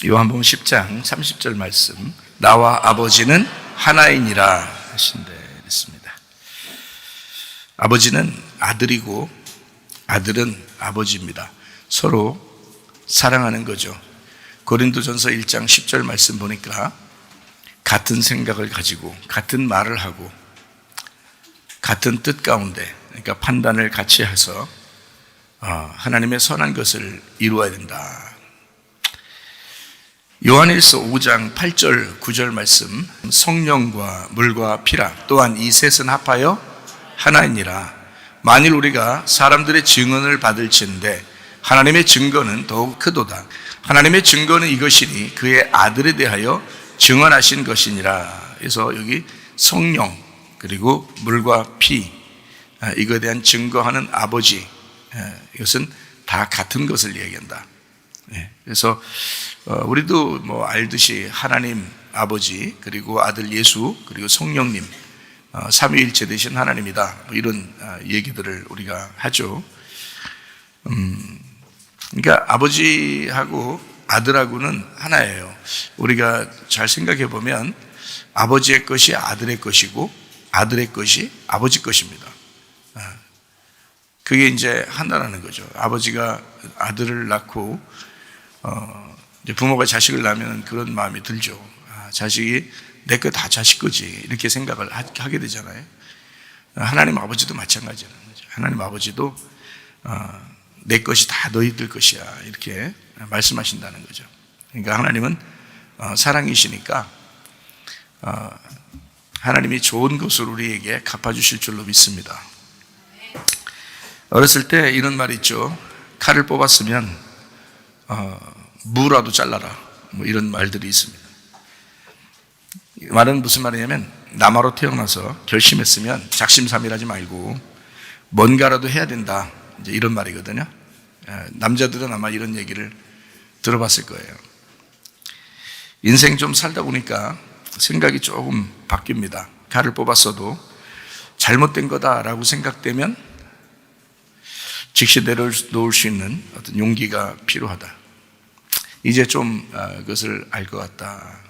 요한복음 10장 30절 말씀, 나와 아버지는 하나이니라 하신대 있습니다. 아버지는 아들이고 아들은 아버지입니다. 서로 사랑하는 거죠. 고린도전서 1장 10절 말씀 보니까 같은 생각을 가지고 같은 말을 하고 같은 뜻 가운데, 그러니까 판단을 같이 해서 하나님의 선한 것을 이루어야 된다. 요한일서 5장 8절 9절 말씀, 성령과 물과 피라 또한 이 셋은 합하여 하나이니라. 만일 우리가 사람들의 증언을 받을진대 하나님의 증거는 더욱 크도다. 하나님의 증거는 이것이니 그의 아들에 대하여 증언하신 것이니라. 그래서 여기 성령 그리고 물과 피, 이거에 대한 증거하는 아버지, 이것은 다 같은 것을 얘기한다. 그래서 우리도 뭐 알듯이 하나님 아버지 그리고 아들 예수 그리고 성령님, 삼위일체 되신 하나님이다, 이런 얘기들을 우리가 하죠. 그러니까 아버지하고 아들하고는 하나예요. 우리가 잘 생각해 보면 아버지의 것이 아들의 것이고 아들의 것이 아버지 것입니다. 그게 이제 하나라는 거죠. 아버지가 아들을 낳고 이제 부모가 자식을 낳으면 그런 마음이 들죠. 자식이 내 거 다 자식 거지, 이렇게 생각을 하게 되잖아요. 하나님 아버지도 마찬가지라는 거죠. 하나님 아버지도 내 것이 다 너희들 것이야, 이렇게 말씀하신다는 거죠. 그러니까 하나님은 사랑이시니까 하나님이 좋은 것을 우리에게 갚아주실 줄로 믿습니다. 어렸을 때 이런 말이 있죠. 칼을 뽑았으면 무라도 잘라라, 뭐 이런 말들이 있습니다. 말은 무슨 말이냐면, 남아로 태어나서 결심했으면 작심삼일하지 말고 뭔가라도 해야 된다, 이제 이런 말이거든요. 남자들은 아마 이런 얘기를 들어봤을 거예요. 인생 좀 살다 보니까 생각이 조금 바뀝니다. 칼을 뽑았어도 잘못된 거다라고 생각되면 즉시 내려놓을 수 있는 어떤 용기가 필요하다. 이제 좀 그것을 알 것 같다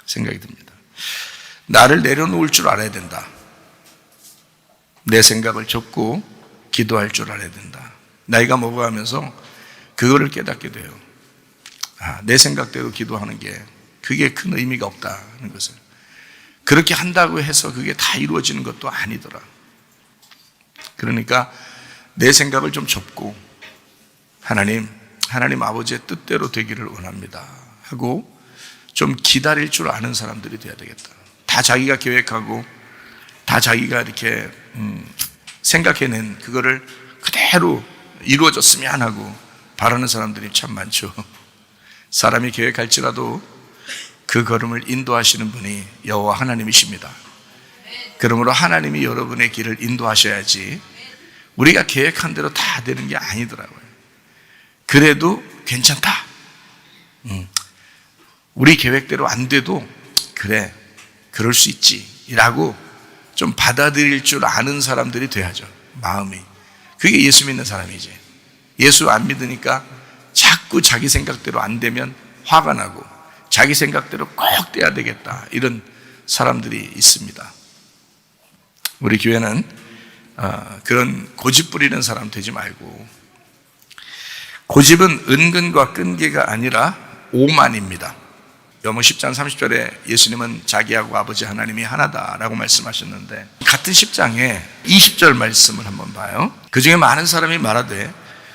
생각이 듭니다. 나를 내려놓을 줄 알아야 된다. 내 생각을 접고 기도할 줄 알아야 된다. 나이가 먹어가면서 그거를 깨닫게 돼요. 내 생각대로 기도하는 게 그게 큰 의미가 없다는 것을. 그렇게 한다고 해서 그게 다 이루어지는 것도 아니더라. 그러니까 내 생각을 좀 접고 하나님 아버지의 뜻대로 되기를 원합니다 하고 좀 기다릴 줄 아는 사람들이 돼야 되겠다. 다 자기가 계획하고 다 자기가 이렇게 생각해낸 그거를 그대로 이루어졌으면 하고 바라는 사람들이 참 많죠. 사람이 계획할지라도 그 걸음을 인도하시는 분이 여호와 하나님이십니다. 그러므로 하나님이 여러분의 길을 인도하셔야지 우리가 계획한 대로 다 되는 게 아니더라고요. 그래도 괜찮다. 우리 계획대로 안 돼도 그래, 그럴 수 있지 라고 좀 받아들일 줄 아는 사람들이 돼야죠. 마음이. 그게 예수 믿는 사람이지. 예수 안 믿으니까 자꾸 자기 생각대로 안 되면 화가 나고 자기 생각대로 꼭 돼야 되겠다, 이런 사람들이 있습니다. 우리 교회는 그런 고집 부리는 사람 되지 말고, 고집은 은근과 끈기가 아니라 오만입니다. 요한복음 10장 30절에 예수님은 자기하고 아버지 하나님이 하나다라고 말씀하셨는데, 같은 10장에 20절 말씀을 한번 봐요. 그 중에 많은 사람이 말하되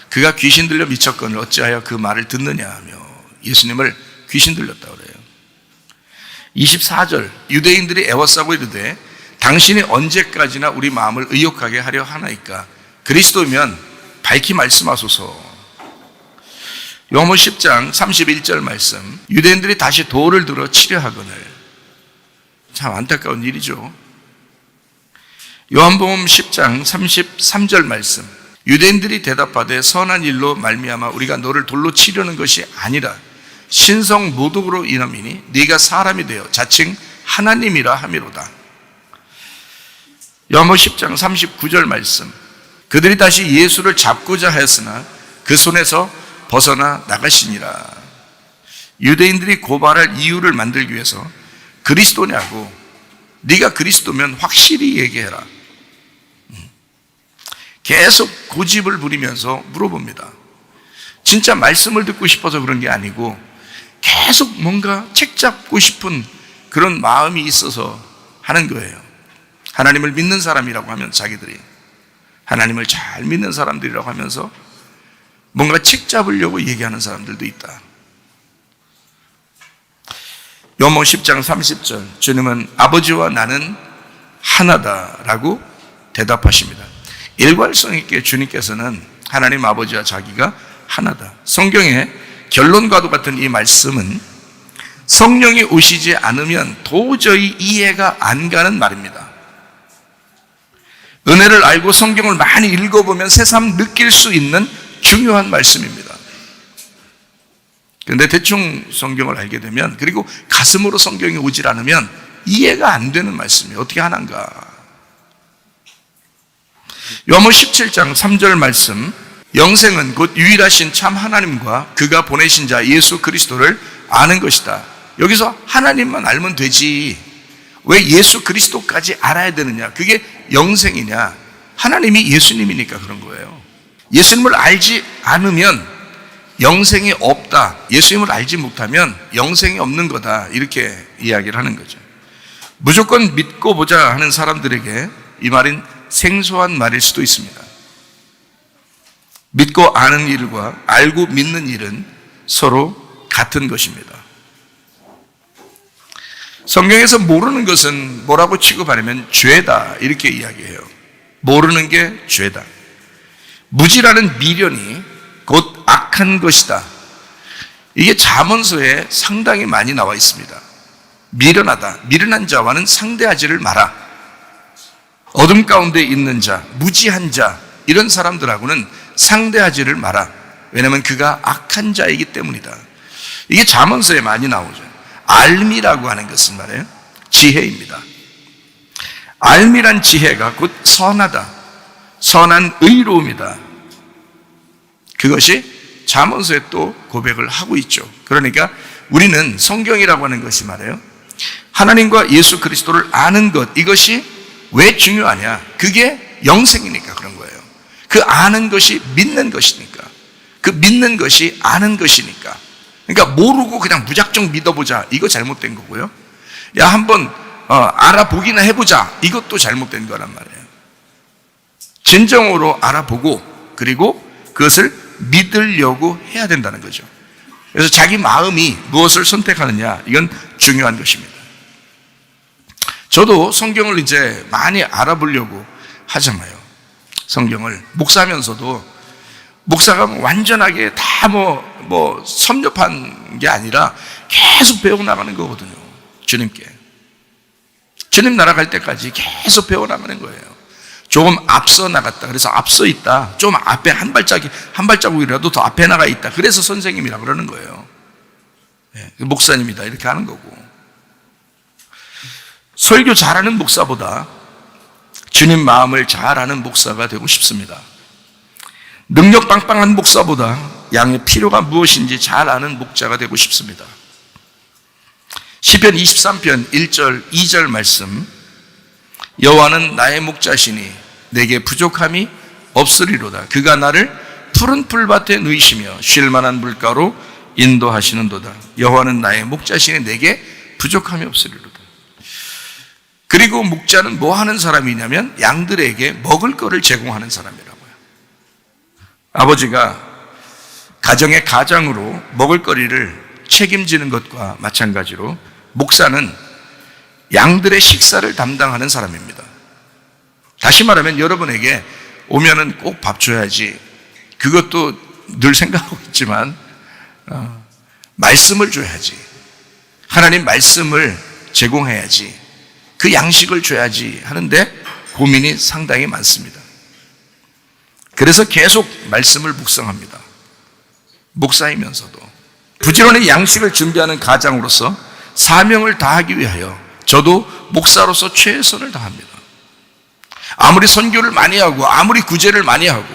그가 귀신 들려 미쳤거늘 어찌하여 그 말을 듣느냐 하며 예수님을 귀신 들렸다 그래요. 24절, 유대인들이 애워싸고 이르되 당신이 언제까지나 우리 마음을 의욕하게 하려 하나이까? 그리스도면 밝히 말씀하소서. 요한복음 10장 31절 말씀, 유대인들이 다시 돌을 들어 치려 하거늘. 참 안타까운 일이죠. 요한복음 10장 33절 말씀, 유대인들이 대답하되 선한 일로 말미암아 우리가 너를 돌로 치려는 것이 아니라 신성 모독으로 인함이니 네가 사람이 되어 자칭 하나님이라 함이로다. 요한복음 10장 39절 말씀, 그들이 다시 예수를 잡고자 하였으나 그 손에서 벗어나 나가시니라. 유대인들이 고발할 이유를 만들기 위해서 그리스도냐고, 네가 그리스도면 확실히 얘기해라. 계속 고집을 부리면서 물어봅니다. 진짜 말씀을 듣고 싶어서 그런 게 아니고 계속 뭔가 책 잡고 싶은 그런 마음이 있어서 하는 거예요. 하나님을 믿는 사람이라고 하면 자기들이 하나님을 잘 믿는 사람들이라고 하면서 뭔가 책 잡으려고 얘기하는 사람들도 있다. 요한복음 10장 30절, 주님은 아버지와 나는 하나다라고 대답하십니다. 일관성 있게 주님께서는 하나님 아버지와 자기가 하나다. 성경의 결론과도 같은 이 말씀은 성령이 오시지 않으면 도저히 이해가 안 가는 말입니다. 은혜를 알고 성경을 많이 읽어보면 새삼 느낄 수 있는 중요한 말씀입니다. 그런데 대충 성경을 알게 되면, 그리고 가슴으로 성경이 오질 않으면 이해가 안 되는 말씀이에요. 어떻게 하는가? 요한복음 17장 3절 말씀, 영생은 곧 유일하신 참 하나님과 그가 보내신 자 예수 그리스도를 아는 것이다. 여기서 하나님만 알면 되지 왜 예수 그리스도까지 알아야 되느냐? 그게 영생이냐? 하나님이 예수님이니까 그런 거예요. 예수님을 알지 않으면 영생이 없다. 예수님을 알지 못하면 영생이 없는 거다. 이렇게 이야기를 하는 거죠. 무조건 믿고 보자 하는 사람들에게 이 말은 생소한 말일 수도 있습니다. 믿고 아는 일과 알고 믿는 일은 서로 같은 것입니다. 성경에서 모르는 것은 뭐라고 취급하냐면 죄다, 이렇게 이야기해요. 모르는 게 죄다. 무지라는 미련이 곧 악한 것이다. 이게 잠언서에 상당히 많이 나와 있습니다. 미련하다, 미련한 자와는 상대하지를 마라. 어둠 가운데 있는 자, 무지한 자, 이런 사람들하고는 상대하지를 마라. 왜냐하면 그가 악한 자이기 때문이다. 이게 잠언서에 많이 나오죠. 알미라고 하는 것은 말이에요, 지혜입니다. 알미란 지혜가 곧 선하다, 선한 의로움이다. 그것이 잠언서에 또 고백을 하고 있죠. 그러니까 우리는 성경이라고 하는 것이 말이에요, 하나님과 예수 그리스도를 아는 것, 이것이 왜 중요하냐? 그게 영생이니까 그런 거예요. 그 아는 것이 믿는 것이니까, 그 믿는 것이 아는 것이니까. 그러니까 모르고 그냥 무작정 믿어보자, 이거 잘못된 거고요. 야, 한번 알아보기나 해보자, 이것도 잘못된 거란 말이에요. 진정으로 알아보고 그리고 그것을 믿으려고 해야 된다는 거죠. 그래서 자기 마음이 무엇을 선택하느냐, 이건 중요한 것입니다. 저도 성경을 이제 많이 알아보려고 하잖아요. 성경을 목사하면서도 목사가 완전하게 다 섭렵한 게 아니라 계속 배워나가는 거거든요. 주님께. 주님 나라 갈 때까지 계속 배워나가는 거예요. 조금 앞서 나갔다, 그래서 앞서 있다. 좀 앞에 한 발자국이라도 더 앞에 나가 있다. 그래서 선생님이라 그러는 거예요. 목사님이다, 이렇게 하는 거고. 설교 잘하는 목사보다 주님 마음을 잘 아는 목사가 되고 싶습니다. 능력 빵빵한 목사보다 양의 필요가 무엇인지 잘 아는 목자가 되고 싶습니다. 시편 23편 1절 2절 말씀, 여호와는 나의 목자시니 내게 부족함이 없으리로다. 그가 나를 푸른 풀밭에 누이시며 쉴 만한 물가로 인도하시는도다. 여호와는 나의 목자시니 내게 부족함이 없으리로다. 그리고 목자는 뭐 하는 사람이냐면 양들에게 먹을 것을 제공하는 사람이라고요. 아버지가 가정의 가장으로 먹을거리를 책임지는 것과 마찬가지로 목사는 양들의 식사를 담당하는 사람입니다. 다시 말하면 여러분에게 오면은 꼭 밥 줘야지, 그것도 늘 생각하고 있지만 말씀을 줘야지, 하나님 말씀을 제공해야지, 그 양식을 줘야지 하는데 고민이 상당히 많습니다. 그래서 계속 말씀을 묵상합니다. 목사이면서도 부지런히 양식을 준비하는 가장으로서 사명을 다하기 위하여 저도 목사로서 최선을 다합니다. 아무리 선교를 많이 하고 아무리 구제를 많이 하고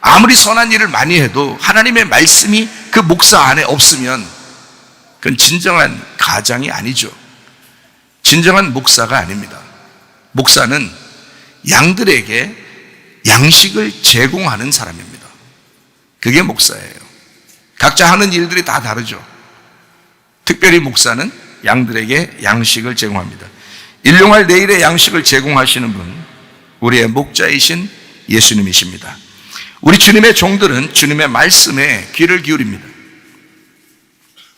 아무리 선한 일을 많이 해도 하나님의 말씀이 그 목사 안에 없으면 그건 진정한 가장이 아니죠. 진정한 목사가 아닙니다. 목사는 양들에게 양식을 제공하는 사람입니다. 그게 목사예요. 각자 하는 일들이 다 다르죠. 특별히 목사는 양들에게 양식을 제공합니다. 일용할 내일의 양식을 제공하시는 분, 우리의 목자이신 예수님이십니다. 우리 주님의 종들은 주님의 말씀에 귀를 기울입니다.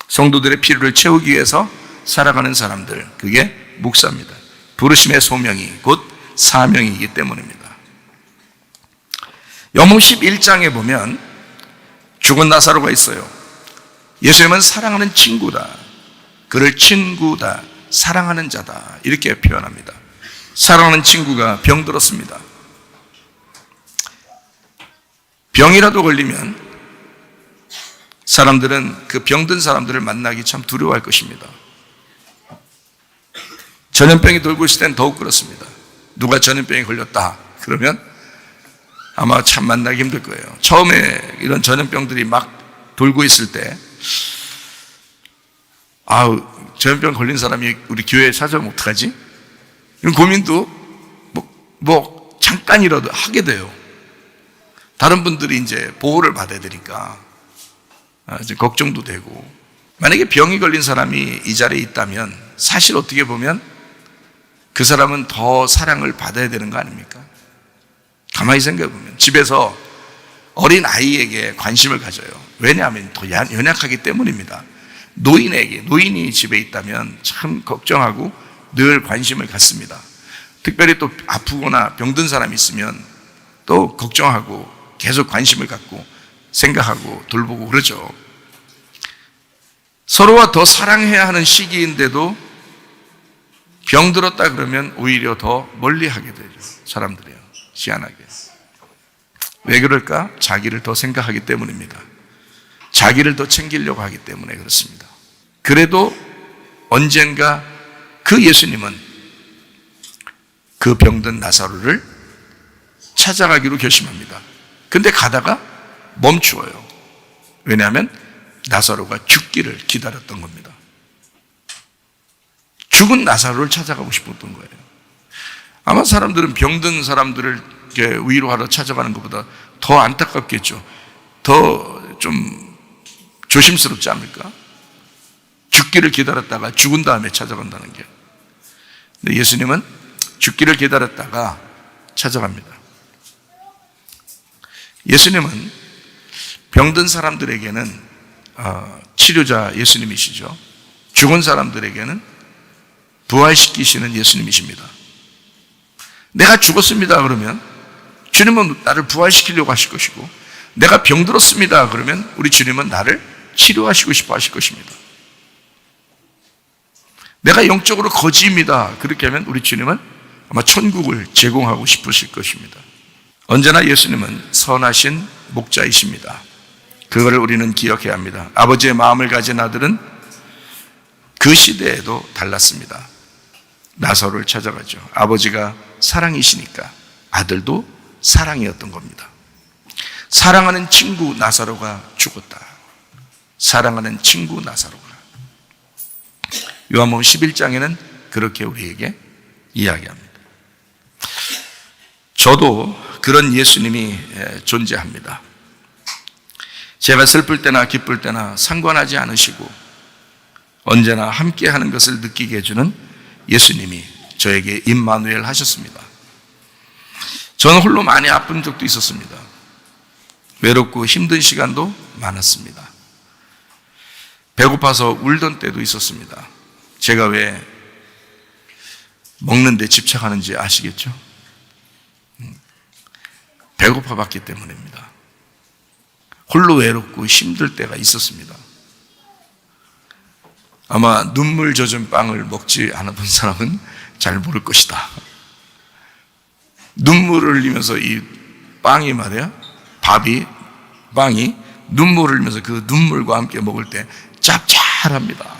성도들의 필요를 채우기 위해서 살아가는 사람들, 그게 목사입니다. 부르심의 소명이 곧 사명이기 때문입니다. 요한복음 11장에 보면 죽은 나사로가 있어요. 예수님은 사랑하는 친구다, 그를 친구다, 사랑하는 자다, 이렇게 표현합니다. 사랑하는 친구가 병들었습니다. 병이라도 걸리면 사람들은 그 병든 사람들을 만나기 참 두려워할 것입니다. 전염병이 돌고 있을 땐 더욱 그렇습니다. 누가 전염병에 걸렸다 그러면 아마 참 만나기 힘들 거예요. 처음에 이런 전염병들이 막 돌고 있을 때 전염병 걸린 사람이 우리 교회에 찾아오면 어떡하지? 이런 고민도 뭐 잠깐이라도 하게 돼요. 다른 분들이 이제 보호를 받아야 되니까 이제 걱정도 되고, 만약에 병이 걸린 사람이 이 자리에 있다면 사실 어떻게 보면 그 사람은 더 사랑을 받아야 되는 거 아닙니까? 가만히 생각해 보면 집에서 어린 아이에게 관심을 가져요. 왜냐하면 더 연약하기 때문입니다. 노인이 집에 있다면 참 걱정하고 늘 관심을 갖습니다. 특별히 또 아프거나 병든 사람이 있으면 또 걱정하고 계속 관심을 갖고 생각하고 돌보고 그러죠. 서로가 더 사랑해야 하는 시기인데도 병들었다 그러면 오히려 더 멀리하게 되죠. 사람들이요, 희한하게. 왜 그럴까? 자기를 더 생각하기 때문입니다. 자기를 더 챙기려고 하기 때문에 그렇습니다. 그래도 언젠가 그 예수님은 그 병든 나사로를 찾아가기로 결심합니다. 근데 가다가 멈추어요. 왜냐하면 나사로가 죽기를 기다렸던 겁니다. 죽은 나사로를 찾아가고 싶었던 거예요. 아마 사람들은 병든 사람들을 위로하러 찾아가는 것보다 더 안타깝겠죠. 더 좀 조심스럽지 않을까? 죽기를 기다렸다가 죽은 다음에 찾아간다는 게. 근데 예수님은 죽기를 기다렸다가 찾아갑니다. 예수님은 병든 사람들에게는 치료자 예수님이시죠. 죽은 사람들에게는 부활시키시는 예수님이십니다. 내가 죽었습니다 그러면 주님은 나를 부활시키려고 하실 것이고, 내가 병들었습니다 그러면 우리 주님은 나를 치료하시고 싶어 하실 것입니다. 내가 영적으로 거지입니다 그렇게 하면 우리 주님은 아마 천국을 제공하고 싶으실 것입니다. 언제나 예수님은 선하신 목자이십니다. 그거를 우리는 기억해야 합니다. 아버지의 마음을 가진 아들은 그 시대에도 달랐습니다. 나사로를 찾아가죠. 아버지가 사랑이시니까 아들도 사랑이었던 겁니다. 사랑하는 친구 나사로가 죽었다. 사랑하는 친구 나사로가. 요한복음 11장에는 그렇게 우리에게 이야기합니다. 저도 그런 예수님이 존재합니다. 제가 슬플 때나 기쁠 때나 상관하지 않으시고 언제나 함께하는 것을 느끼게 해주는 예수님이 저에게 임마누엘 하셨습니다. 저는 홀로 많이 아픈 적도 있었습니다. 외롭고 힘든 시간도 많았습니다. 배고파서 울던 때도 있었습니다. 제가 왜 먹는 데 집착하는지 아시겠죠? 배고파 봤기 때문입니다. 홀로 외롭고 힘들 때가 있었습니다. 아마 눈물 젖은 빵을 먹지 않아본 사람은 잘 모를 것이다. 눈물을 흘리면서 이 빵이 말이야, 빵이 눈물을 흘리면서 그 눈물과 함께 먹을 때 짭짤합니다.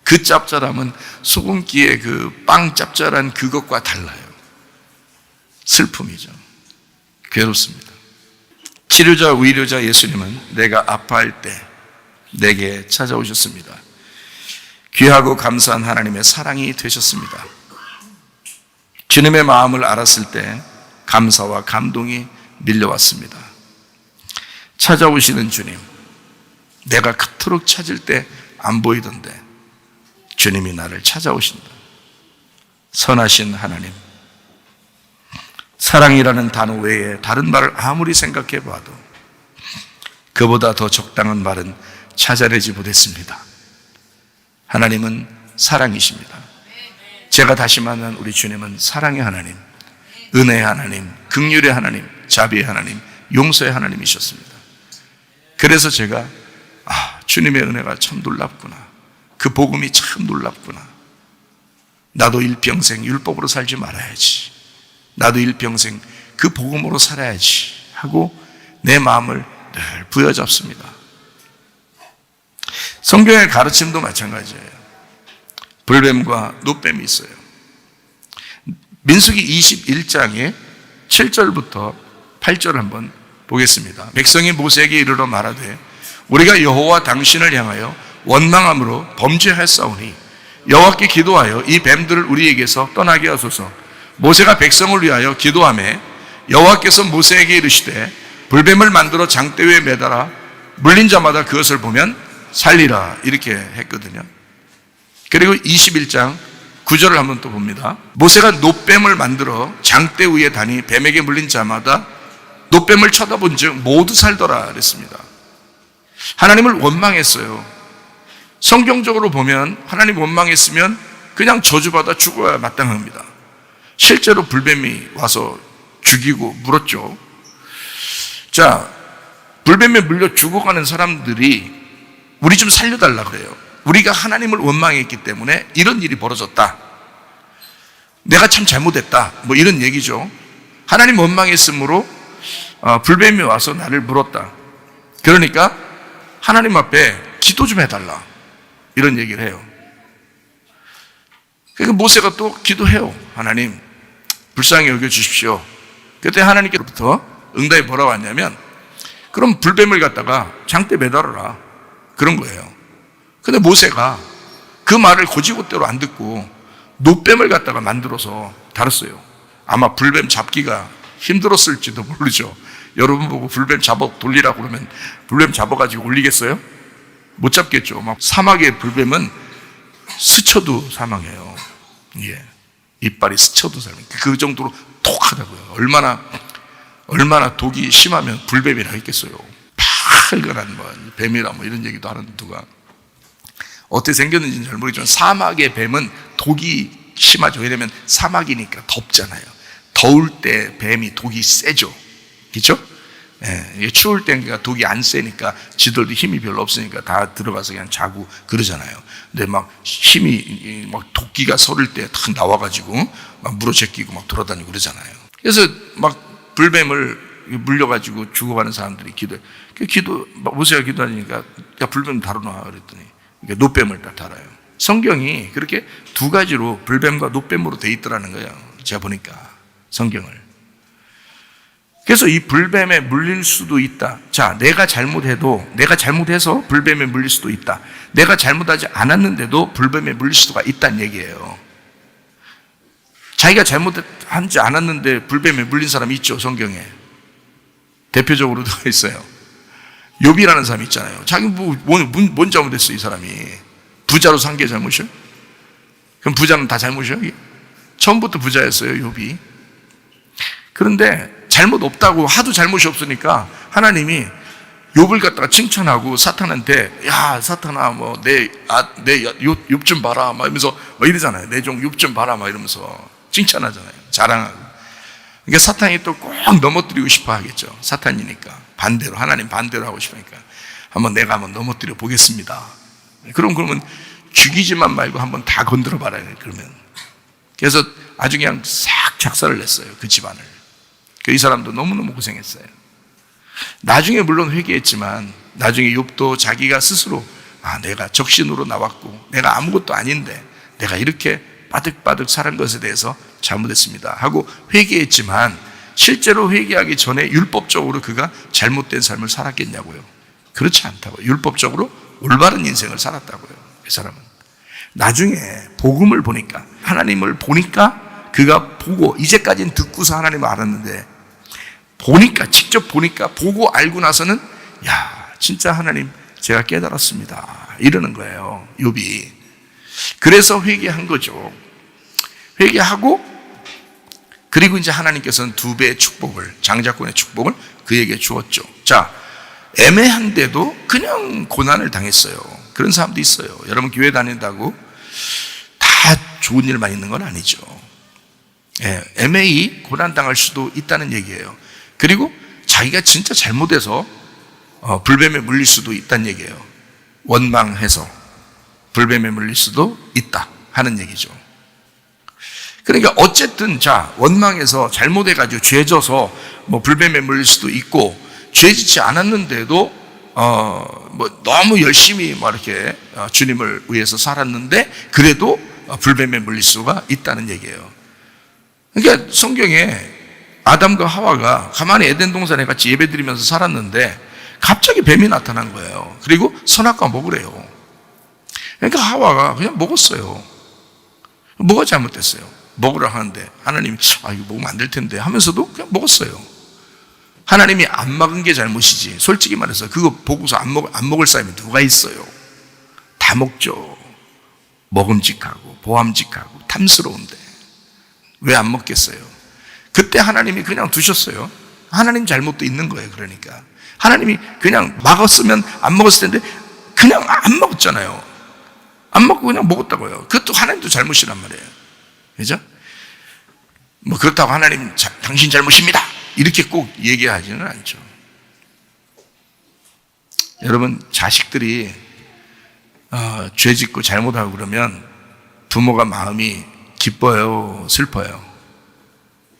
그 짭짤함은 소금기의 그 빵 짭짤한 그것과 달라요. 슬픔이죠. 괴롭습니다. 치료자, 위로자 예수님은 내가 아파할 때 내게 찾아오셨습니다. 귀하고 감사한 하나님의 사랑이 되셨습니다. 주님의 마음을 알았을 때 감사와 감동이 밀려왔습니다. 찾아오시는 주님, 내가 그토록 찾을 때 안 보이던데 주님이 나를 찾아오신다. 선하신 하나님, 사랑이라는 단어 외에 다른 말을 아무리 생각해 봐도 그보다 더 적당한 말은 찾아내지 못했습니다. 하나님은 사랑이십니다. 제가 다시 만난 우리 주님은 사랑의 하나님, 은혜의 하나님, 긍휼의 하나님, 자비의 하나님, 용서의 하나님이셨습니다. 그래서 제가 주님의 은혜가 참 놀랍구나, 그 복음이 참 놀랍구나, 나도 일평생 율법으로 살지 말아야지, 나도 일평생 그 복음으로 살아야지 하고 내 마음을 늘 부여잡습니다. 성경의 가르침도 마찬가지예요. 불뱀과 노뱀이 있어요. 민수기 21장의 7절부터 8절 한번 보겠습니다. 백성이 모세에게 이르러 말하되 우리가 여호와 당신을 향하여 원망함으로 범죄하였사오니 여호와께 기도하여 이 뱀들을 우리에게서 떠나게 하소서. 모세가 백성을 위하여 기도하매 여호와께서 모세에게 이르시되 불뱀을 만들어 장대 위에 매달아 물린 자마다 그것을 보면 살리라, 이렇게 했거든요. 그리고 21장 9절을 한번 또 봅니다. 모세가 노뱀을 만들어 장대 위에 다니 뱀에게 물린 자마다 노뱀을 쳐다본 즉 모두 살더라 그랬습니다. 하나님을 원망했어요. 성경적으로 보면 하나님 원망했으면 그냥 저주받아 죽어야 마땅합니다. 실제로 불뱀이 와서 죽이고 물었죠. 자, 불뱀에 물려 죽어가는 사람들이 우리 좀 살려달라 그래요. 우리가 하나님을 원망했기 때문에 이런 일이 벌어졌다, 내가 참 잘못했다, 뭐 이런 얘기죠. 하나님 원망했으므로 불뱀이 와서 나를 물었다. 그러니까 하나님 앞에 기도 좀 해달라, 이런 얘기를 해요. 그러니까 모세가 또 기도해요. 하나님, 불쌍히 여겨주십시오. 그때 하나님께로부터 응답이 뭐라고 왔냐면, 그럼 불뱀을 갖다가 장대 매달아라, 그런 거예요. 근데 모세가 그 말을 고지고대로 안 듣고 노뱀을 갖다가 만들어서 다뤘어요. 아마 불뱀 잡기가 힘들었을지도 모르죠. 여러분 보고 불뱀 잡아 돌리라고 그러면 불뱀 잡아가지고 올리겠어요? 못 잡겠죠. 막 사막의 불뱀은 스쳐도 사망해요. 예, 이빨이 스쳐도 사망해요. 그 정도로 독하다고요. 얼마나 독이 심하면 불뱀이라 했겠어요. 빨간한 뱀이라 이런 얘기도 하는 누가. 어떻게 생겼는지는 잘 모르겠지만 사막의 뱀은 독이 심하죠. 왜냐하면 사막이니까 덥잖아요. 더울 때 뱀이 독이 세죠. 그렇죠? 예, 추울 때니까 독이 안 세니까 지들도 힘이 별로 없으니까 다 들어가서 그냥 자고 그러잖아요. 근데 막 힘이 막 도끼가 서릴 때 탁 나와가지고 막 물어제끼고 막 돌아다니고 그러잖아요. 그래서 막 불뱀을 물려가지고 죽어가는 사람들이 모세가 기도하니까 야, 불뱀 다루나 그랬더니 노뱀을 다 달아요. 성경이 그렇게 두 가지로 불뱀과 노뱀으로 돼 있더라는 거예요. 제가 보니까 성경을. 그래서 이 불뱀에 물릴 수도 있다. 자, 내가 잘못해서 불뱀에 물릴 수도 있다. 내가 잘못하지 않았는데도 불뱀에 물릴 수가 있다는 얘기예요. 자기가 잘못하지 않았는데 불뱀에 물린 사람이 있죠, 성경에. 대표적으로 누가 있어요? 욥이라는 사람이 있잖아요. 자기 뭔 잘못했어, 이 사람이. 부자로 산 게 잘못이요? 그럼 부자는 다 잘못이요? 처음부터 부자였어요, 욥이. 그런데 잘못 없다고 하도 잘못이 없으니까 하나님이 욥을 갖다가 칭찬하고 사탄한테 야, 사탄아, 뭐 내 욥 좀 봐라, 막 이러면서 막 이러잖아요. 내 종 욥 좀 봐라, 막 이러면서 칭찬하잖아요. 자랑하고. 그러니까 사탄이 또 꼭 넘어뜨리고 싶어 하겠죠. 사탄이니까. 반대로, 하나님 반대로 하고 싶으니까 내가 한번 넘어뜨려 보겠습니다. 그러면 죽이지만 말고 한번 다 건드려 봐라, 그러면. 그래서 아주 그냥 싹 작살을 냈어요, 그 집안을. 이 사람도 너무너무 고생했어요. 나중에 물론 회개했지만 나중에 욥도 자기가 스스로 내가 적신으로 나왔고 내가 아무것도 아닌데 내가 이렇게 바득바득 살은 것에 대해서 잘못했습니다 하고 회개했지만 실제로 회개하기 전에 율법적으로 그가 잘못된 삶을 살았겠냐고요. 그렇지 않다고요. 율법적으로 올바른 인생을 살았다고요, 이 사람은. 나중에 복음을 보니까, 하나님을 보니까, 그가 보고, 이제까지는 듣고서 하나님을 알았는데, 보니까, 직접 보니까, 보고 알고 나서는, 야, 진짜 하나님, 제가 깨달았습니다. 이러는 거예요, 욥이. 그래서 회개한 거죠. 회개하고, 그리고 이제 하나님께서는 2배의 축복을, 장자권의 축복을 그에게 주었죠. 자, 애매한데도 그냥 고난을 당했어요. 그런 사람도 있어요. 여러분 교회 다닌다고 다 좋은 일만 있는 건 아니죠. 애매히 고난 당할 수도 있다는 얘기예요. 그리고 자기가 진짜 잘못해서 불뱀에 물릴 수도 있다는 얘기예요. 원망해서 불뱀에 물릴 수도 있다 하는 얘기죠. 그러니까 어쨌든 자, 원망해서 잘못해가지고 죄져서 뭐 불뱀에 물릴 수도 있고, 죄짓지 않았는데도 너무 열심히 이렇게 주님을 위해서 살았는데 그래도 불뱀에 물릴 수가 있다는 얘기예요. 그러니까 성경에 아담과 하와가 가만히 에덴 동산에 같이 예배드리면서 살았는데 갑자기 뱀이 나타난 거예요. 그리고 선악과 먹으래요. 그러니까 하와가 그냥 먹었어요. 뭐가 잘못됐어요? 먹으라 하는데 하나님이 이거 먹으면 안 될 텐데 하면서도 그냥 먹었어요. 하나님이 안 막은 게 잘못이지. 솔직히 말해서 그거 보고서 안 먹을 사람이 누가 있어요? 다 먹죠. 먹음직하고 보암직하고 탐스러운데 왜 안 먹겠어요? 그때 하나님이 그냥 두셨어요. 하나님 잘못도 있는 거예요. 그러니까 하나님이 그냥 막았으면 안 먹었을 텐데 그냥 안 먹었잖아요. 안 먹고 그냥 먹었다고요. 그것도 하나님도 잘못이란 말이에요. 그죠? 뭐 그렇다고 하나님 당신 잘못입니다 이렇게 꼭 얘기하지는 않죠. 여러분, 자식들이 죄 짓고 잘못하고 그러면 부모가 마음이 기뻐요, 슬퍼요?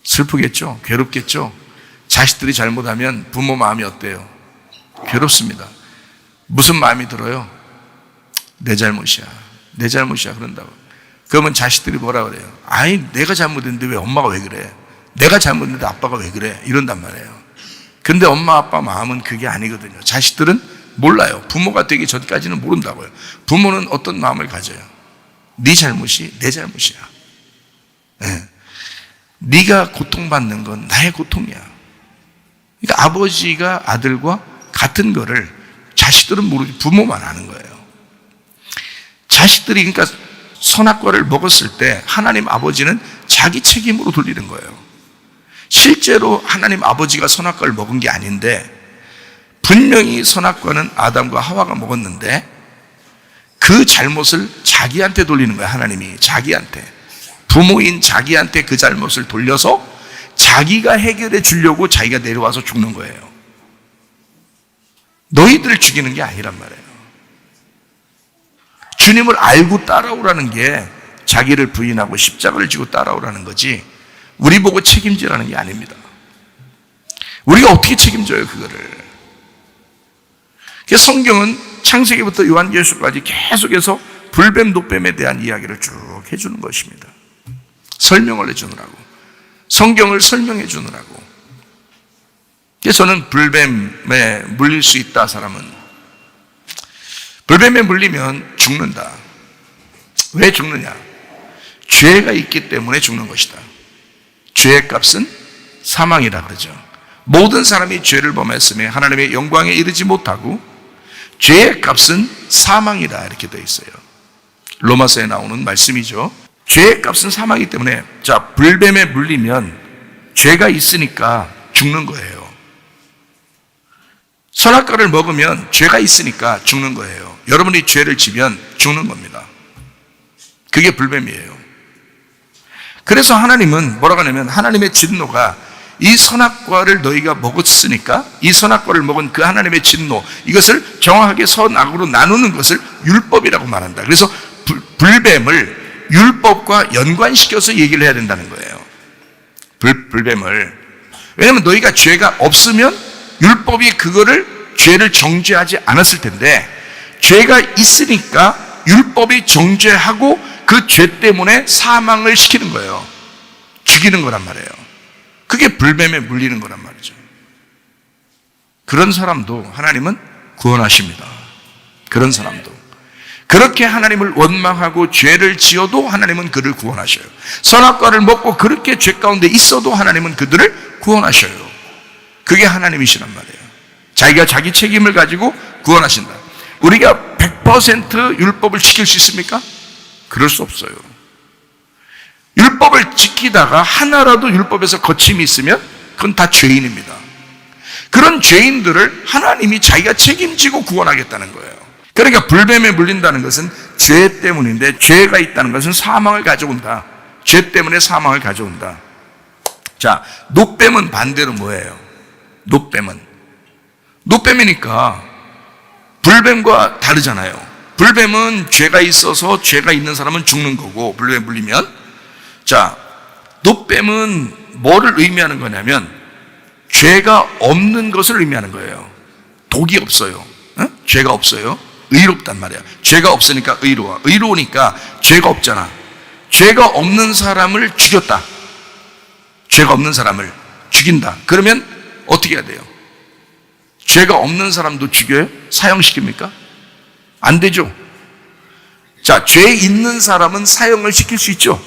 슬프겠죠? 괴롭겠죠? 자식들이 잘못하면 부모 마음이 어때요? 괴롭습니다. 무슨 마음이 들어요? 내 잘못이야, 내 잘못이야 그런다고. 그러면 자식들이 뭐라 그래요? 내가 잘못했는데 왜 엄마가 왜 그래? 내가 잘못했는데 아빠가 왜 그래? 이런단 말이에요. 근데 엄마 아빠 마음은 그게 아니거든요. 자식들은 몰라요. 부모가 되기 전까지는 모른다고요. 부모는 어떤 마음을 가져요? 네 잘못이 내 잘못이야. 네가 고통받는 건 나의 고통이야. 그러니까 아버지가 아들과 같은 거를 자식들은 모르지 부모만 아는 거예요. 자식들이 그러니까 선악과를 먹었을 때 하나님 아버지는 자기 책임으로 돌리는 거예요. 실제로 하나님 아버지가 선악과를 먹은 게 아닌데 분명히 선악과는 아담과 하와가 먹었는데 그 잘못을 자기한테 돌리는 거예요. 하나님이 자기한테, 부모인 자기한테 그 잘못을 돌려서 자기가 해결해 주려고 자기가 내려와서 죽는 거예요. 너희들을 죽이는 게 아니란 말이에요. 주님을 알고 따라오라는 게 자기를 부인하고 십자가를 지고 따라오라는 거지 우리 보고 책임지라는 게 아닙니다. 우리가 어떻게 책임져요 그거를? 그래서 성경은 창세기부터 요한계시록까지 계속해서 불뱀 녹뱀에 대한 이야기를 쭉 해주는 것입니다. 설명을 해주느라고, 성경을 설명해 주느라고. 그래서 저는 불뱀에 물릴 수 있다 사람은 불뱀에 물리면 죽는다. 왜 죽느냐? 죄가 있기 때문에 죽는 것이다. 죄의 값은 사망이라 그러죠. 모든 사람이 죄를 범했으며 하나님의 영광에 이르지 못하고 죄의 값은 사망이다 이렇게 되어 있어요. 로마서에 나오는 말씀이죠. 죄의 값은 사망이기 때문에 자, 불뱀에 물리면 죄가 있으니까 죽는 거예요. 선악과를 먹으면 죄가 있으니까 죽는 거예요. 여러분이 죄를 지면 죽는 겁니다. 그게 불뱀이에요. 그래서 하나님은 뭐라고 하냐면 하나님의 진노가 이 선악과를 너희가 먹었으니까 이 선악과를 먹은 그 하나님의 진노, 이것을 정확하게 선악으로 나누는 것을 율법이라고 말한다. 그래서 불뱀을 율법과 연관시켜서 얘기를 해야 된다는 거예요. 불뱀을. 왜냐하면 너희가 죄가 없으면 율법이 그거를 죄를 정죄하지 않았을 텐데 죄가 있으니까 율법이 정죄하고 그 죄 때문에 사망을 시키는 거예요. 죽이는 거란 말이에요. 그게 불뱀에 물리는 거란 말이죠. 그런 사람도 하나님은 구원하십니다. 그런 사람도. 그렇게 하나님을 원망하고 죄를 지어도 하나님은 그를 구원하셔요. 선악과를 먹고 그렇게 죄 가운데 있어도 하나님은 그들을 구원하셔요. 그게 하나님이시란 말이에요. 자기가 자기 책임을 가지고 구원하신다. 우리가 100% 율법을 지킬 수 있습니까? 그럴 수 없어요. 율법을 지키다가 하나라도 율법에서 거침이 있으면 그건 다 죄인입니다. 그런 죄인들을 하나님이 자기가 책임지고 구원하겠다는 거예요. 그러니까 불뱀에 물린다는 것은 죄 때문인데, 죄가 있다는 것은 사망을 가져온다. 죄 때문에 사망을 가져온다. 자, 노뱀은 반대로 뭐예요? 노뱀이니까 불뱀과 다르잖아요. 불뱀은 죄가 있어서 죄가 있는 사람은 죽는 거고, 불뱀에 물리면. 자, 노뱀은 뭐를 의미하는 거냐면 죄가 없는 것을 의미하는 거예요. 독이 없어요. 죄가 없어요. 의롭단 말이야. 죄가 없으니까 의로워. 의로우니까 죄가 없잖아. 죄가 없는 사람을 죽였다. 죄가 없는 사람을 죽인다. 그러면 어떻게 해야 돼요? 죄가 없는 사람도 죽여요? 사형시킵니까? 안 되죠. 자, 죄 있는 사람은 사형을 시킬 수 있죠.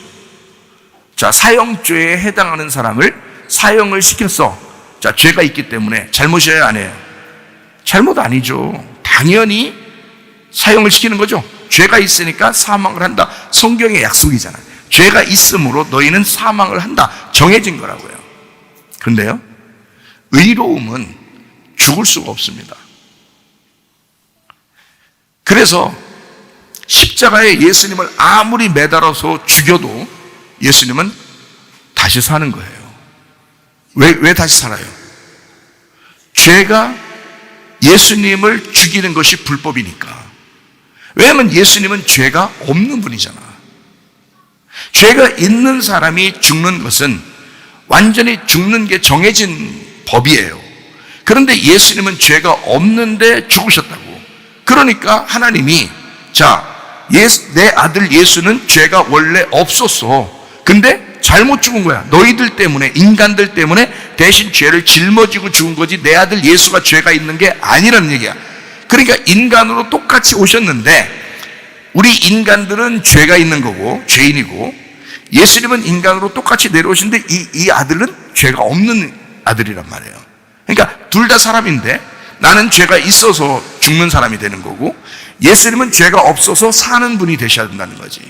자, 사형죄에 해당하는 사람을 사형을 시켰어. 자, 죄가 있기 때문에 잘못이어야 안 해요? 잘못 아니죠. 당연히 사형을 시키는 거죠. 죄가 있으니까 사망을 한다. 성경의 약속이잖아요. 죄가 있으므로 너희는 사망을 한다. 정해진 거라고요. 그런데요, 의로움은 죽을 수가 없습니다. 그래서 십자가에 예수님을 아무리 매달아서 죽여도 예수님은 다시 사는 거예요. 왜 다시 살아요? 죄가 예수님을 죽이는 것이 불법이니까. 왜냐하면 예수님은 죄가 없는 분이잖아. 죄가 있는 사람이 죽는 것은 완전히 죽는 게 정해진 법이에요. 그런데 예수님은 죄가 없는데 죽으셨다고. 그러니까 하나님이, 자, 내 아들 예수는 죄가 원래 없었어. 근데 잘못 죽은 거야. 너희들 때문에, 인간들 때문에 대신 죄를 짊어지고 죽은 거지, 내 아들 예수가 죄가 있는 게 아니라는 얘기야. 그러니까 인간으로 똑같이 오셨는데, 우리 인간들은 죄가 있는 거고 죄인이고, 예수님은 인간으로 똑같이 내려오신데 이 아들은 죄가 없는 아들이란 말이에요. 그러니까 둘 다 사람인데, 나는 죄가 있어서 죽는 사람이 되는 거고, 예수님은 죄가 없어서 사는 분이 되셔야 된다는 거지.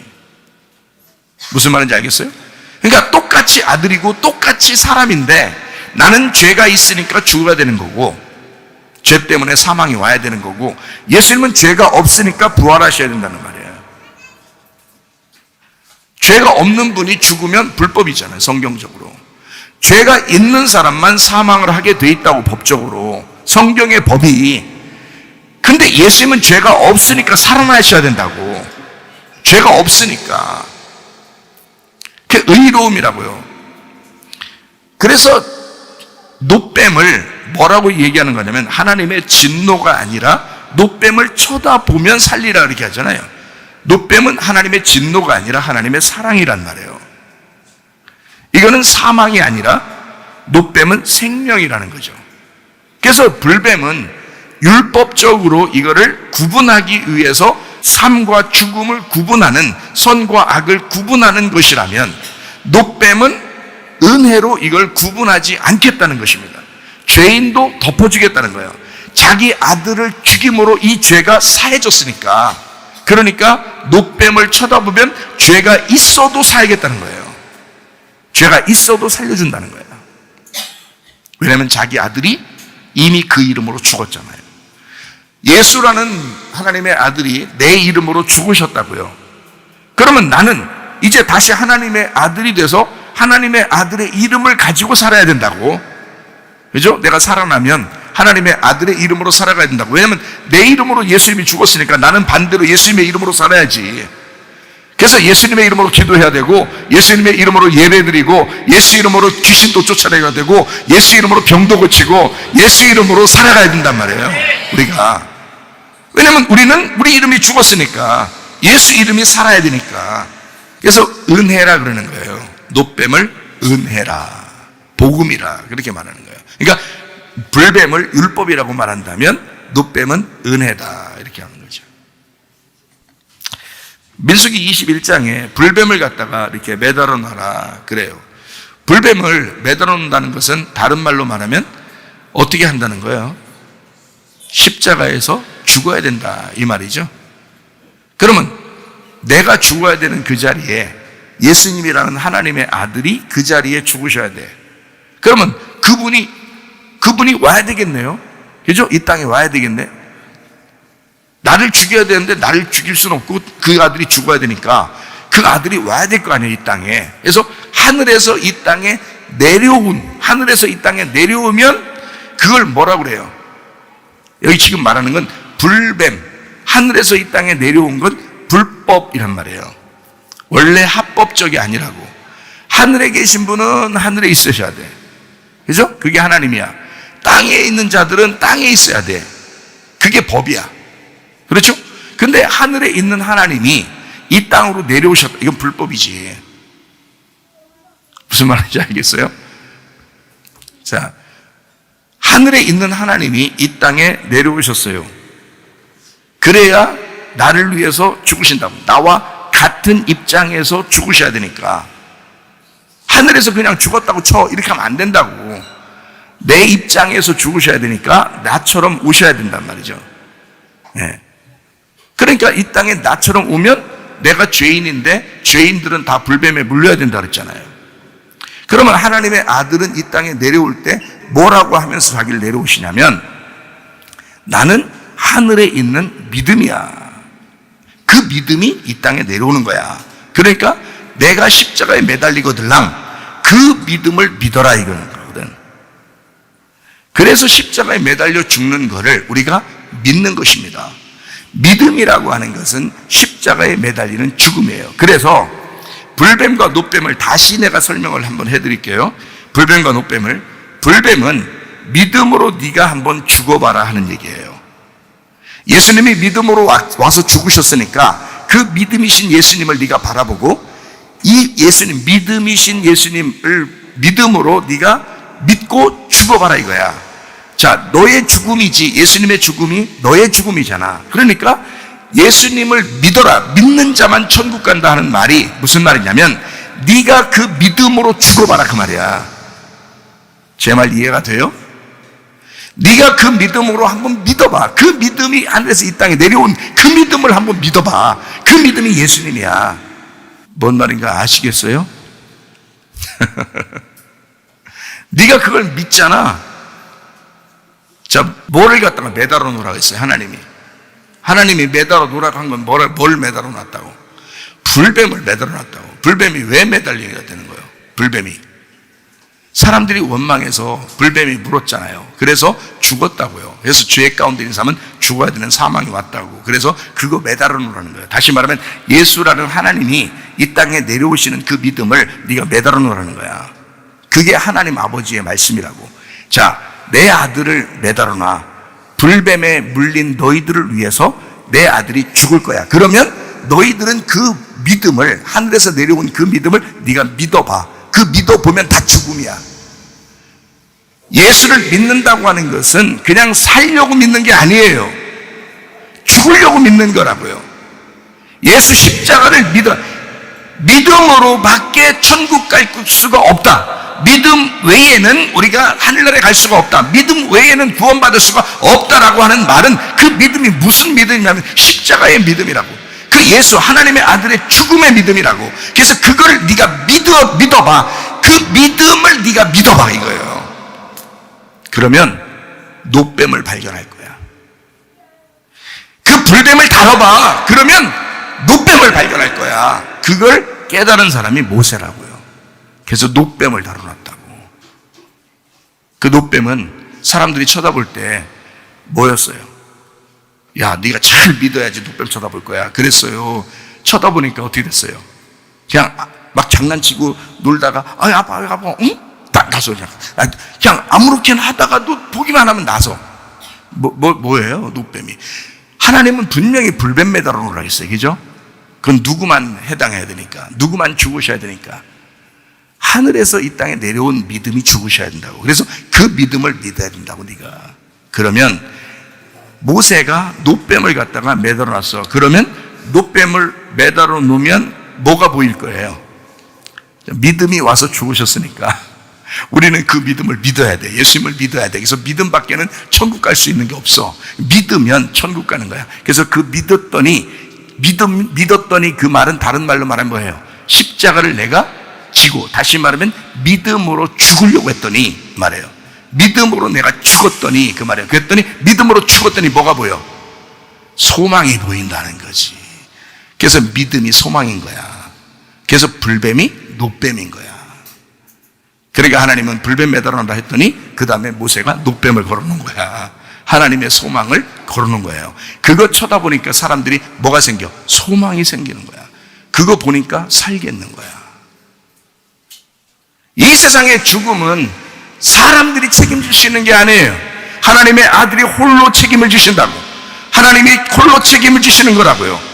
무슨 말인지 알겠어요? 그러니까 똑같이 아들이고 똑같이 사람인데, 나는 죄가 있으니까 죽어야 되는 거고, 죄 때문에 사망이 와야 되는 거고, 예수님은 죄가 없으니까 부활하셔야 된다는 말이에요. 죄가 없는 분이 죽으면 불법이잖아요, 성경적으로. 죄가 있는 사람만 사망을 하게 돼 있다고, 법적으로. 성경의 법이. 근데 예수님은 죄가 없으니까 살아나셔야 된다고. 죄가 없으니까. 그게 의로움이라고요. 그래서 노뱀을 뭐라고 얘기하는 거냐면, 하나님의 진노가 아니라 노뱀을 쳐다보면 살리라 이렇게 하잖아요. 노뱀은 하나님의 진노가 아니라 하나님의 사랑이란 말이에요. 이거는 사망이 아니라 노뱀은 생명이라는 거죠. 그래서 불뱀은 율법적으로 이거를 구분하기 위해서 삶과 죽음을 구분하는, 선과 악을 구분하는 것이라면, 노뱀은 은혜로 이걸 구분하지 않겠다는 것입니다. 죄인도 덮어주겠다는 거예요. 자기 아들을 죽임으로 이 죄가 사해졌으니까. 그러니까 노뱀을 쳐다보면 죄가 있어도 사야겠다는 거예요. 죄가 있어도 살려준다는 거예요. 왜냐하면 자기 아들이 이미 그 이름으로 죽었잖아요. 예수라는 하나님의 아들이 내 이름으로 죽으셨다고요. 그러면 나는 이제 다시 하나님의 아들이 돼서 하나님의 아들의 이름을 가지고 살아야 된다고. 그죠? 내가 살아나면 하나님의 아들의 이름으로 살아가야 된다고. 왜냐하면 내 이름으로 예수님이 죽었으니까 나는 반대로 예수님의 이름으로 살아야지. 그래서 예수님의 이름으로 기도해야 되고, 예수님의 이름으로 예배드리고, 예수 이름으로 귀신도 쫓아내야 되고, 예수 이름으로 병도 고치고, 예수 이름으로 살아가야 된단 말이에요, 우리가. 왜냐면 우리는 우리 이름이 죽었으니까 예수 이름이 살아야 되니까. 그래서 은혜라 그러는 거예요. 노뱀을 은혜라, 복음이라 그렇게 말하는 거예요. 그러니까 불뱀을 율법이라고 말한다면 노뱀은 은혜다 이렇게 하는 거죠. 민수기 21장에 불뱀을 갖다가 이렇게 매달아 놔라 그래요. 불뱀을 매달아 놓는다는 것은 다른 말로 말하면 어떻게 한다는 거예요? 십자가에서 죽어야 된다 이 말이죠. 그러면 내가 죽어야 되는 그 자리에 예수님이라는 하나님의 아들이 그 자리에 죽으셔야 돼. 그러면 그분이 와야 되겠네요. 그죠? 이 땅에 와야 되겠네. 나를 죽여야 되는데 나를 죽일 수는 없고 그 아들이 죽어야 되니까 그 아들이 와야 될 거 아니에요, 이 땅에. 그래서 하늘에서 이 땅에 내려오면 그걸 뭐라고 그래요? 여기 지금 말하는 건 불뱀, 하늘에서 이 땅에 내려온 건 불법이란 말이에요. 원래 합법적이 아니라고. 하늘에 계신 분은 하늘에 있으셔야 돼. 그죠? 그게 하나님이야. 땅에 있는 자들은 땅에 있어야 돼. 그게 법이야. 그렇죠? 근데 하늘에 있는 하나님이 이 땅으로 내려오셨다. 이건 불법이지. 무슨 말인지 알겠어요? 자, 하늘에 있는 하나님이 이 땅에 내려오셨어요. 그래야 나를 위해서 죽으신다고. 나와 같은 입장에서 죽으셔야 되니까. 하늘에서 그냥 죽었다고 쳐 이렇게 하면 안 된다고. 내 입장에서 죽으셔야 되니까 나처럼 오셔야 된단 말이죠. 네. 그러니까 이 땅에 나처럼 오면 내가 죄인인데 죄인들은 다 불뱀에 물려야 된다 그랬잖아요. 그러면 하나님의 아들은 이 땅에 내려올 때 뭐라고 하면서 자기를 내려오시냐면 나는 하늘에 있는 믿음이야. 그 믿음이 이 땅에 내려오는 거야. 그러니까 내가 십자가에 매달리거들랑 그 믿음을 믿어라 이거는 거거든. 그래서 십자가에 매달려 죽는 거를 우리가 믿는 것입니다. 믿음이라고 하는 것은 십자가에 매달리는 죽음이에요. 그래서 불뱀과 노뱀을 다시 내가 설명을 한번 해드릴게요. 불뱀과 노뱀을. 불뱀은 믿음으로 네가 한번 죽어봐라 하는 얘기예요. 예수님이 믿음으로 와서 죽으셨으니까 그 믿음이신 예수님을 네가 바라보고 이 예수님, 믿음이신 예수님을 믿음으로 네가 믿고 죽어봐라 이거야. 자, 너의 죽음이지 예수님의 죽음이 너의 죽음이잖아. 그러니까 예수님을 믿어라. 믿는 자만 천국 간다 하는 말이 무슨 말이냐면 네가 그 믿음으로 죽어봐라 그 말이야. 제 말 이해가 돼요? 네가 그 믿음으로 한번 믿어봐. 그 믿음이 하늘에서 이 땅에 내려온 그 믿음을 한번 믿어봐. 그 믿음이 예수님이야. 뭔 말인가 아시겠어요? 네가 그걸 믿잖아. 자, 뭐를 갖다가 매달아 놓으라고 했어요, 하나님이 매달아 놓으라고 한 건 뭘 매달아 놨다고? 불뱀을 매달아 놨다고. 불뱀이 왜 매달리게 되는 거예요? 불뱀이. 사람들이 원망해서 불뱀이 물었잖아요. 그래서 죽었다고요. 그래서 죄 가운데 있는 사람은 죽어야 되는 사망이 왔다고. 그래서 그거 매달아 놓으라는 거예요. 다시 말하면 예수라는 하나님이 이 땅에 내려오시는 그 믿음을 네가 매달아 놓으라는 거야. 그게 하나님 아버지의 말씀이라고. 자, 내 아들을 매달아 놔. 불뱀에 물린 너희들을 위해서 내 아들이 죽을 거야. 그러면 너희들은 그 믿음을, 하늘에서 내려온 그 믿음을 네가 믿어봐. 그 믿어보면 다 죽음이야. 예수를 믿는다고 하는 것은 그냥 살려고 믿는 게 아니에요. 죽으려고 믿는 거라고요. 예수 십자가를 믿음으로 밖에 천국 갈 수가 없다. 믿음 외에는 우리가 하늘나라에 갈 수가 없다. 믿음 외에는 구원받을 수가 없다라고 하는 말은 그 믿음이 무슨 믿음이냐면 십자가의 믿음이라고. 그 예수 하나님의 아들의 죽음의 믿음이라고. 그래서 그걸 네가 믿어봐. 그 믿음을 네가 믿어봐 이거예요. 그러면 노뱀을 발견할 거야. 그 불뱀을 다뤄봐. 그러면 노뱀을 발견할 거야. 그걸 깨달은 사람이 모세라고요. 그래서 노뱀을 다뤄놨다고. 그 노뱀은 사람들이 쳐다볼 때 뭐였어요? 야, 네가 잘 믿어야지 노뱀 쳐다볼 거야. 그랬어요. 쳐다보니까 어떻게 됐어요? 그냥 막 장난치고 놀다가 아파, 응? 나서 그냥 아무렇게나 하다가도 보기만 하면 나서. 뭐예요? 노뱀이. 하나님은 분명히 불뱀 매달아 놓으라고 했어요. 그죠? 그건 누구만 해당해야 되니까. 누구만 죽으셔야 되니까. 하늘에서 이 땅에 내려온 믿음이 죽으셔야 된다고. 그래서 그 믿음을 믿어야 된다고 네가. 그러면 모세가 노뱀을 갖다가 매달아 놨어. 그러면 노뱀을 매달아 놓으면 뭐가 보일 거예요? 믿음이 와서 죽으셨으니까 우리는 그 믿음을 믿어야 돼. 예수님을 믿어야 돼. 그래서 믿음밖에는 천국 갈 수 있는 게 없어. 믿으면 천국 가는 거야. 그래서 그 믿었더니 그 말은 다른 말로 말하면 뭐예요? 십자가를 내가 지고, 다시 말하면 믿음으로 죽으려고 했더니 말해요. 믿음으로 내가 죽었더니 그 말이에요. 그랬더니 믿음으로 죽었더니 뭐가 보여? 소망이 보인다는 거지. 그래서 믿음이 소망인 거야. 그래서 불뱀이 노뱀인 거야. 그러니까 하나님은 불뱀 매달아놓으라 했더니 그 다음에 모세가 노뱀을 걸어놓은 거야. 하나님의 소망을 걸어놓은 거예요. 그거 쳐다보니까 사람들이 뭐가 생겨? 소망이 생기는 거야. 그거 보니까 살겠는 거야. 이 세상의 죽음은 사람들이 책임질 수 있는 게 아니에요. 하나님의 아들이 홀로 책임을 지신다고. 하나님이 홀로 책임을 지시는 거라고요.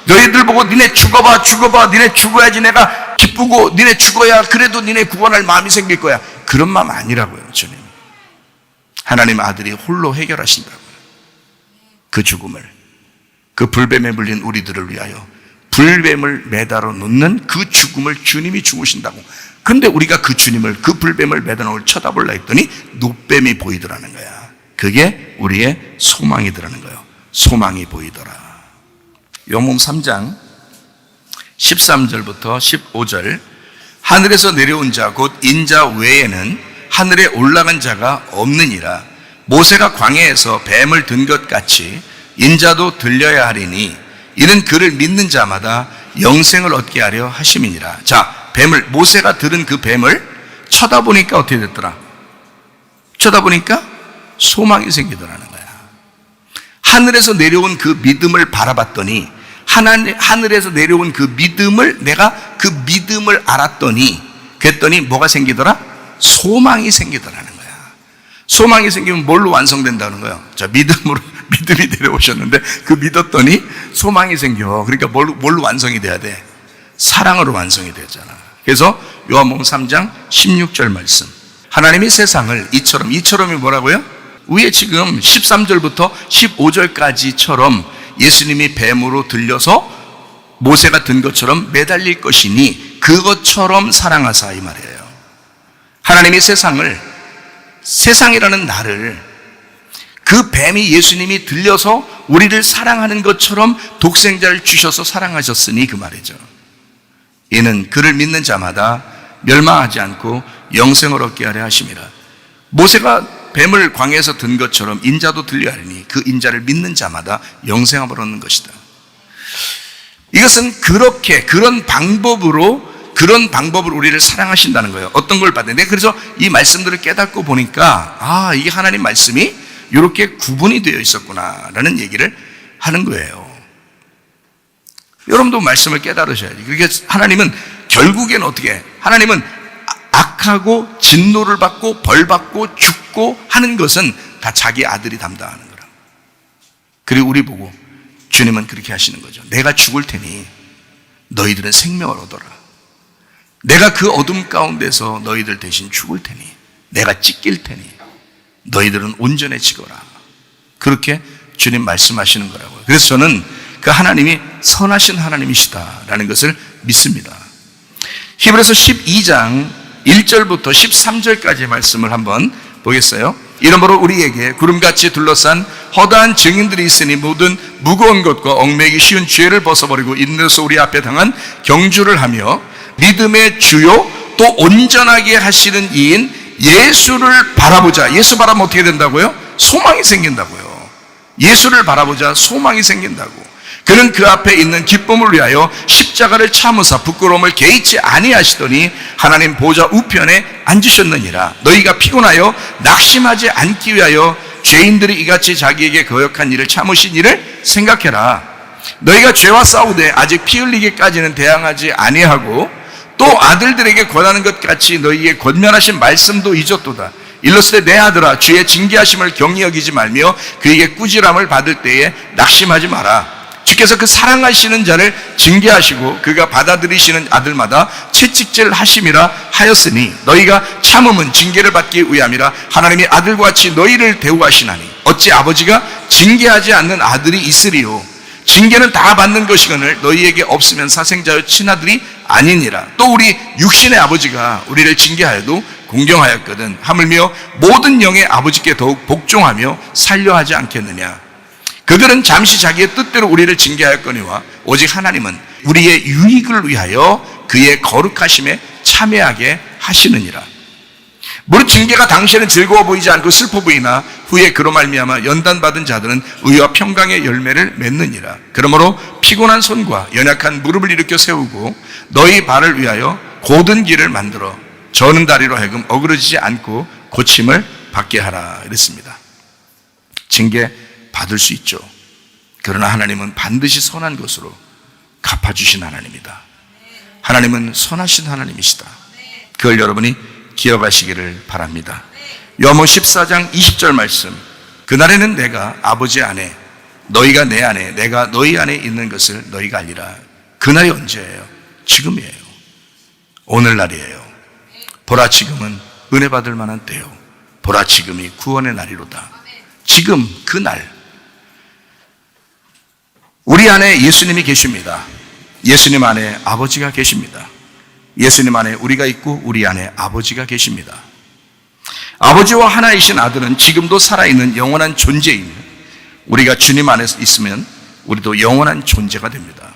너희들 보고 니네 죽어봐, 니네 죽어야지 내가 기쁘고, 니네 죽어야 그래도 니네 구원할 마음이 생길 거야. 그런 마음 아니라고요, 주님. 하나님 아들이 홀로 해결하신다고요. 그 죽음을, 그 불뱀에 물린 우리들을 위하여 불뱀을 매달아 놓는 그 죽음을 주님이 죽으신다고. 근데 우리가 그 주님을, 그 불뱀을 매달아 놓을 쳐다보려 했더니 노뱀이 보이더라는 거야. 그게 우리의 소망이더라는 거예요. 소망이 보이더라. 요한복음 3장 13절부터 15절, 하늘에서 내려온 자 곧 인자 외에는 하늘에 올라간 자가 없느니라. 모세가 광야에서 뱀을 든 것 같이 인자도 들려야 하리니 이는 그를 믿는 자마다 영생을 얻게 하려 하심이니라. 자, 모세가 들은 그 뱀을 쳐다보니까 어떻게 됐더라? 쳐다보니까 소망이 생기더라는 거야. 하늘에서 내려온 그 믿음을 바라봤더니, 하늘에서 내려온 그 믿음을, 내가 그 믿음을 알았더니, 그랬더니 뭐가 생기더라? 소망이 생기더라는 거야. 소망이 생기면 뭘로 완성된다는 거예요? 자, 믿음이 내려오셨는데 그 믿었더니 소망이 생겨. 그러니까 뭘로 완성이 돼야 돼? 사랑으로 완성이 되잖아. 그래서 요한복음 3장 16절 말씀, 하나님이 세상을 이처럼이 뭐라고요? 위에 지금 13절부터 15절까지처럼 예수님이 뱀으로 들려서 모세가 든 것처럼 매달릴 것이니 그것처럼 사랑하사, 이 말이에요. 하나님이 세상이라는 나를, 그 뱀이 예수님이 들려서 우리를 사랑하는 것처럼 독생자를 주셔서 사랑하셨으니 그 말이죠. 이는 그를 믿는 자마다 멸망하지 않고 영생을 얻게 하려 하심이라. 모세가 뱀을 광야에서 든 것처럼 인자도 들려야 하니 그 인자를 믿는 자마다 영생을 얻는 것이다. 이것은 그런 방법으로 우리를 사랑하신다는 거예요. 어떤 걸 받는. 내가 그래서 이 말씀들을 깨닫고 보니까, 이게 하나님 말씀이 이렇게 구분이 되어 있었구나라는 얘기를 하는 거예요. 여러분도 말씀을 깨달으셔야지. 그러니까 하나님은 결국에는 어떻게, 하나님은 악하고 진노를 받고 벌받고 죽고 하는 것은 다 자기 아들이 담당하는 거라. 그리고 우리 보고 주님은 그렇게 하시는 거죠. 내가 죽을 테니 너희들은 생명을 얻어라. 내가 그 어둠 가운데서 너희들 대신 죽을 테니, 내가 찢길 테니 너희들은 온전해지거라. 그렇게 주님 말씀하시는 거라고요. 그래서 저는 그 하나님이 선하신 하나님이시다라는 것을 믿습니다. 히브리서 12장 1절부터 13절까지의 말씀을 한번 보겠어요. 이러므로 우리에게 구름같이 둘러싼 허다한 증인들이 있으니 모든 무거운 것과 얽매이기 쉬운 죄를 벗어버리고 인내로서 우리 앞에 당한 경주를 하며 믿음의 주요 또 온전하게 하시는 이인 예수를 바라보자. 예수 바라보면 어떻게 된다고요? 소망이 생긴다고요. 예수를 바라보자. 소망이 생긴다고. 그는 그 앞에 있는 기쁨을 위하여 십자가를 참으사 부끄러움을 개의치 아니하시더니 하나님 보좌 우편에 앉으셨느니라. 너희가 피곤하여 낙심하지 않기 위하여 죄인들이 이같이 자기에게 거역한 일을 참으신 일을 생각해라. 너희가 죄와 싸우되 아직 피 흘리기까지는 대항하지 아니하고 또 아들들에게 권하는 것 같이 너희에게 권면하신 말씀도 잊었도다. 일렀을 때 내 아들아 주의 징계하심을 경히 여기지 말며 그에게 꾸지람을 받을 때에 낙심하지 마라. 주께서 그 사랑하시는 자를 징계하시고 그가 받아들이시는 아들마다 채찍질 하심이라 하였으니 너희가 참음은 징계를 받기 위함이라. 하나님이 아들과 같이 너희를 대우하시나니 어찌 아버지가 징계하지 않는 아들이 있으리요. 징계는 다 받는 것이거늘 너희에게 없으면 사생자여 친아들이 아니니라. 또 우리 육신의 아버지가 우리를 징계하여도 공경하였거든 하물며 모든 영의 아버지께 더욱 복종하며 살려 하지 않겠느냐. 그들은 잠시 자기의 뜻대로 우리를 징계하였거니와 오직 하나님은 우리의 유익을 위하여 그의 거룩하심에 참여하게 하시느니라. 무릇 징계가 당시에는 즐거워 보이지 않고 슬퍼 보이나 후에 그로 말미암아 연단받은 자들은 의와 평강의 열매를 맺느니라. 그러므로 피곤한 손과 연약한 무릎을 일으켜 세우고 너희 발을 위하여 곧은 길을 만들어 저는 다리로 하여금 어그러지지 않고 고침을 받게 하라 이랬습니다. 징계 받을 수 있죠. 그러나 하나님은 반드시 선한 것으로 갚아주신 하나님이다. 하나님은 선하신 하나님이시다. 그걸 여러분이 기억하시기를 바랍니다. 요한복음 14장 20절 말씀, 그날에는 내가 아버지 안에 너희가 내 안에 내가 너희 안에 있는 것을 너희가 알리라. 그날이 언제예요? 지금이에요. 오늘날이에요. 보라 지금은 은혜 받을 만한 때요, 보라 지금이 구원의 날이로다. 지금 그날 우리 안에 예수님이 계십니다. 예수님 안에 아버지가 계십니다. 예수님 안에 우리가 있고 우리 안에 아버지가 계십니다. 아버지와 하나이신 아들은 지금도 살아있는 영원한 존재이며 우리가 주님 안에 있으면 우리도 영원한 존재가 됩니다.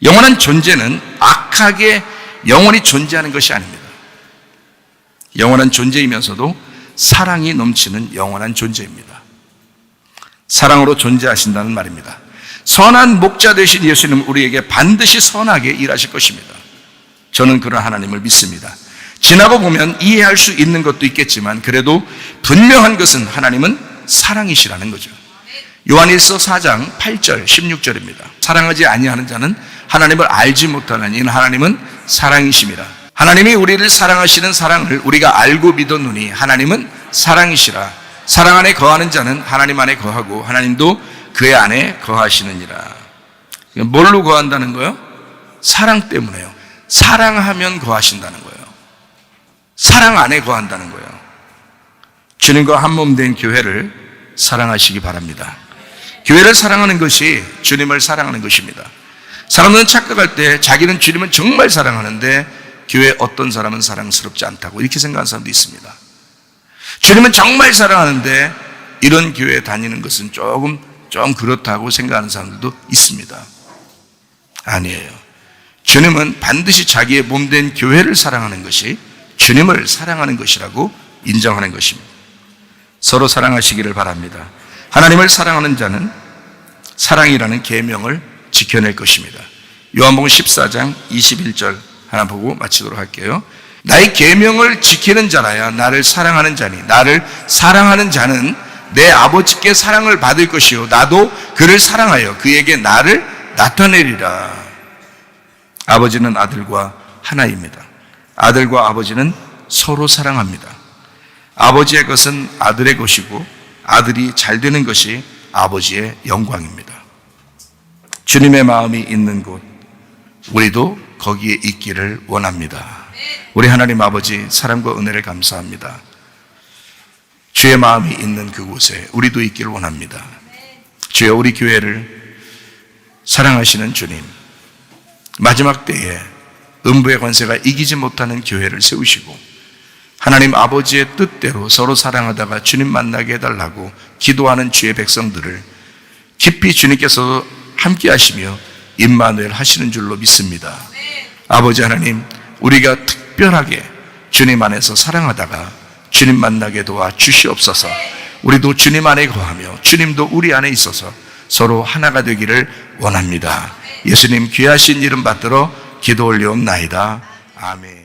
영원한 존재는 악하게 영원히 존재하는 것이 아닙니다. 영원한 존재이면서도 사랑이 넘치는 영원한 존재입니다. 사랑으로 존재하신다는 말입니다. 선한 목자 되신 예수님은 우리에게 반드시 선하게 일하실 것입니다. 저는 그런 하나님을 믿습니다. 지나고 보면 이해할 수 있는 것도 있겠지만 그래도 분명한 것은 하나님은 사랑이시라는 거죠. 요한일서 4장 8절 16절입니다. 사랑하지 아니하는 자는 하나님을 알지 못하나니 하나님은 사랑이심이라. 하나님이 우리를 사랑하시는 사랑을 우리가 알고 믿었노니 하나님은 사랑이시라. 사랑 안에 거하는 자는 하나님 안에 거하고 하나님도 그의 안에 거하시느니라. 뭘로 거한다는 거예요? 사랑 때문에요. 사랑하면 거하신다는 거예요. 사랑 안에 거한다는 거예요. 주님과 한 몸 된 교회를 사랑하시기 바랍니다. 교회를 사랑하는 것이 주님을 사랑하는 것입니다. 사람들은 착각할 때 자기는 주님을 정말 사랑하는데 교회 어떤 사람은 사랑스럽지 않다고 이렇게 생각하는 사람도 있습니다. 주님은 정말 사랑하는데 이런 교회에 다니는 것은 좀 그렇다고 생각하는 사람들도 있습니다. 아니에요. 주님은 반드시 자기의 몸된 교회를 사랑하는 것이 주님을 사랑하는 것이라고 인정하는 것입니다. 서로 사랑하시기를 바랍니다. 하나님을 사랑하는 자는 사랑이라는 계명을 지켜낼 것입니다. 요한복음 14장 21절 하나 보고 마치도록 할게요. 나의 계명을 지키는 자라야 나를 사랑하는 자니 나를 사랑하는 자는 내 아버지께 사랑을 받을 것이요 나도 그를 사랑하여 그에게 나를 나타내리라. 아버지는 아들과 하나입니다. 아들과 아버지는 서로 사랑합니다. 아버지의 것은 아들의 것이고 아들이 잘 되는 것이 아버지의 영광입니다. 주님의 마음이 있는 곳 우리도 거기에 있기를 원합니다. 우리 하나님 아버지 사랑과 은혜를 감사합니다. 주의 마음이 있는 그곳에 우리도 있기를 원합니다. 주여 우리 교회를 사랑하시는 주님, 마지막 때에 음부의 권세가 이기지 못하는 교회를 세우시고 하나님 아버지의 뜻대로 서로 사랑하다가 주님 만나게 해달라고 기도하는 주의 백성들을 깊이 주님께서 함께 하시며 임마누엘 하시는 줄로 믿습니다. 아버지 하나님, 우리가 특별하게 주님 안에서 사랑하다가 주님 만나게 도와 주시옵소서. 우리도 주님 안에 거하며 주님도 우리 안에 있어서 서로 하나가 되기를 원합니다. 예수님 귀하신 이름 받들어 기도 올리옵나이다. 아멘.